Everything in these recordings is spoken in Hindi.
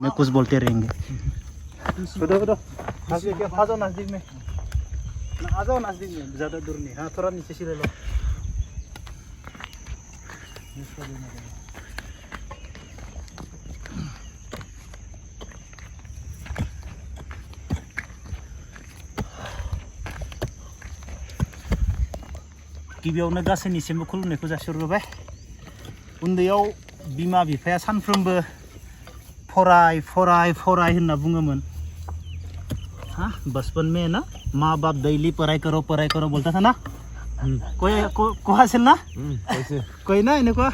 में कुछ बोलते रहेंगे। बेटो आ जाओ नजदीक में, आ जाओ नजदीक में, ज़्यादा दूर नहीं। हाँ थोड़ा नीचे से ले लो। गिबियावनो गासैनिसिमबो खुलुमनायखौ जासिहरबाय। उन्दैयाव बिमा बिफाया सानफ्रोमबो फराय फराय फराय होनना बुङोमोन। हाँ बचपन में ना माँ बाप डेली पढ़ाई करो बोलता था ना। कोई আছিল ना कोई ना এনেকুৱা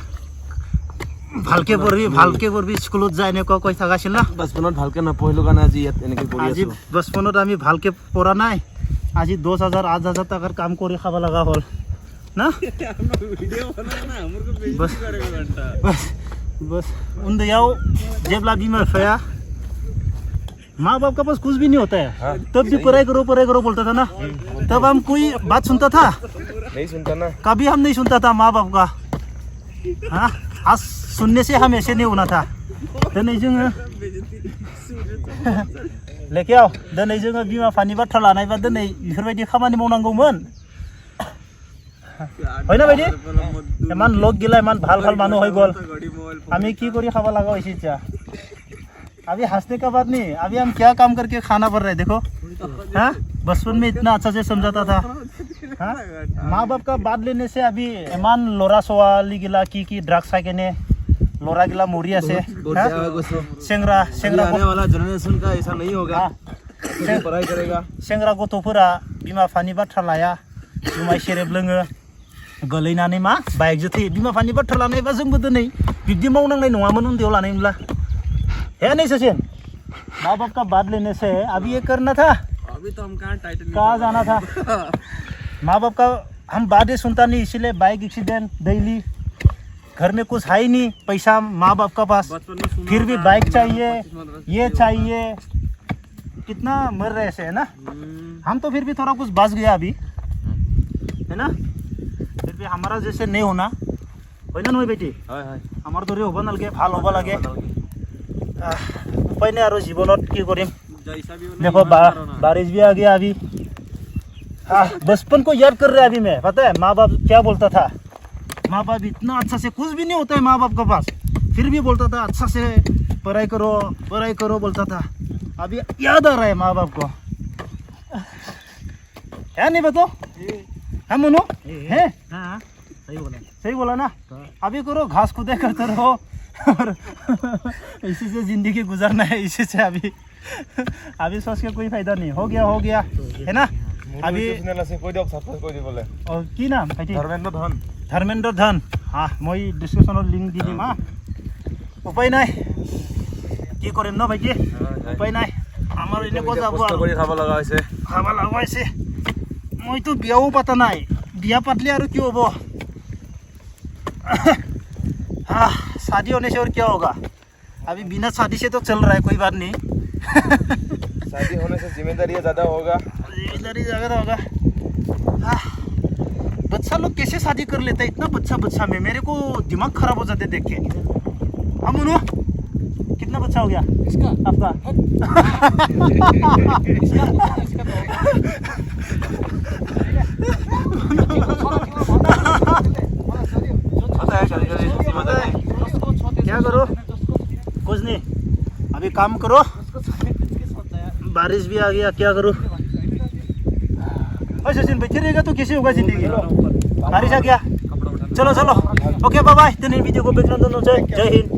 ভালকে পঢ়বি স্কুলত যায় এনেকুৱা কৈ থাকাছিল না। বচপনত ভালকে নপঢ়িলো কাৰণে আজি ইয়াত এনেকৈ পঢ়ি আছো। আজি বচপনত আমি ভালকে পঢ়া নাই, আজি 10,000 8,000 টাকাৰ কাম কৰি খাব লগা হ'ল ना। बस उन्दैयाव जेब्ला बिमा बिफाया माँ बाप का पास कुछ भी नहीं होता है, तब भी पढ़ाई करो बोलता था ना। तब हम कोई बात सुनता था? नहीं सुनता ना, कभी हम नहीं सुनता था माँ बाप का। हाँ आज सुनने से हम ऐसे नहीं होना था। दिनै जोङो लेके आओ, दिनै जोङो बिमा बिफानि बाथ्रा लानायबा दिनै बेफोरबायदि खामानि मावनांगौमोन। হয় না বাইদি? ইমান লগ গিলা ইমান ভাল ভাল মানুহ হৈ গ'ল, আমি কি কৰি খাব লগা হৈছে এতিয়া? अभी हंसने का बात नहीं, अभी हम क्या काम करके खाना पड़ रहा है देखो। हाँ बचपन में इतना अच्छा से समझाता था। हाँ माँ बाप का बात लेने से अभी इमान लोरा सोवाली गिला की ड्रग्स खाई केने लोरा गिला मोरी आसे। सेंग्रा आने वाला जनरेशन का ऐसा नहीं होगा। पढ़ाई करेगा। सेंग्रा गथ'फोरा बिमा बिफानि बाथ्रा लाया, जुमाय सेरेब लोङो, गोलैनानै मा बाइकजों थैयो। बिमा बिफानि बाथ्रा लानायबा जोंबो दिनै बिब्दि मावनांनाय नङामोन उन्दैयाव लानायमोनब्ला। है नहीं सचिन? माँ बाप का बात लेने से अभी ये करना था, अभी तो हम कहाँ जाना था? माँ बाप का हम बातें सुनता नहीं, इसीलिए बाइक एक्सीडेंट डेली। घर में कुछ है ही नहीं पैसा माँ बाप का पास, फिर भी बाइक चाहिए, ये चाहिए, कितना मर रहे ऐसे है ना। हम तो फिर भी थोड़ा कुछ बच गया अभी, है ना। फिर भी हमारा जैसे नहीं होना, हो ना नहीं बेटी? हमारे दरे होबा नालगे, ভাল होबा লাগে। उपाय नहीं और जीवनत की करें। देखो बारिश भी आ गया अभी। बचपन को याद कर रहे अभी मैं, पता है माँ बाप क्या बोलता था? माँ बाप इतना अच्छा से कुछ भी नहीं होता है माँ बाप के पास, फिर भी बोलता था अच्छा से पढ़ाई करो बोलता था। अभी याद आ रहा है माँ बाप को, है नहीं बताओ? है मनो? है सही बोला ना। अभी करो घास खुदे करते रहो और इसी से जिंदगी गुजारना है। इसी से अभी सोच के कोई फायदा नहीं। हो गया है ना। अभी की नाम धर्मेंद्र धन। हाँ मैं डिस्क्रिप्शन लिंक दी दिम। हाँ उपाय নাই কি কৰিম ন ভাইটি, উপায় নাই। আমাৰ এনেকুৱা যাব আৰু খাব লগা হৈছে। মইতো বিয়াও পাতা নাই, বিয়া পাতলে আৰু কি হ'ব? हाँ शादी होने से और क्या होगा? अभी बिना शादी से तो चल रहा है, कोई बात नहीं। शादी होने से जिम्मेदारी ज़्यादा होगा। हाँ बच्चा लोग कैसे शादी कर लेता है? इतना बच्चा में मेरे को दिमाग खराब हो जाते देख के। हम उन्हों कितना बच्चा हो गया इसका आपका? क्या करो? कुछ नहीं, अभी काम करो। बारिश भी आ गया, क्या करो? सचिन बैठे रहेगा तो कैसे होगा जिंदगी? बारिश आ गया, चलो ओके बाय बाय। वीडियो को देखना दोनों, जय हिंद।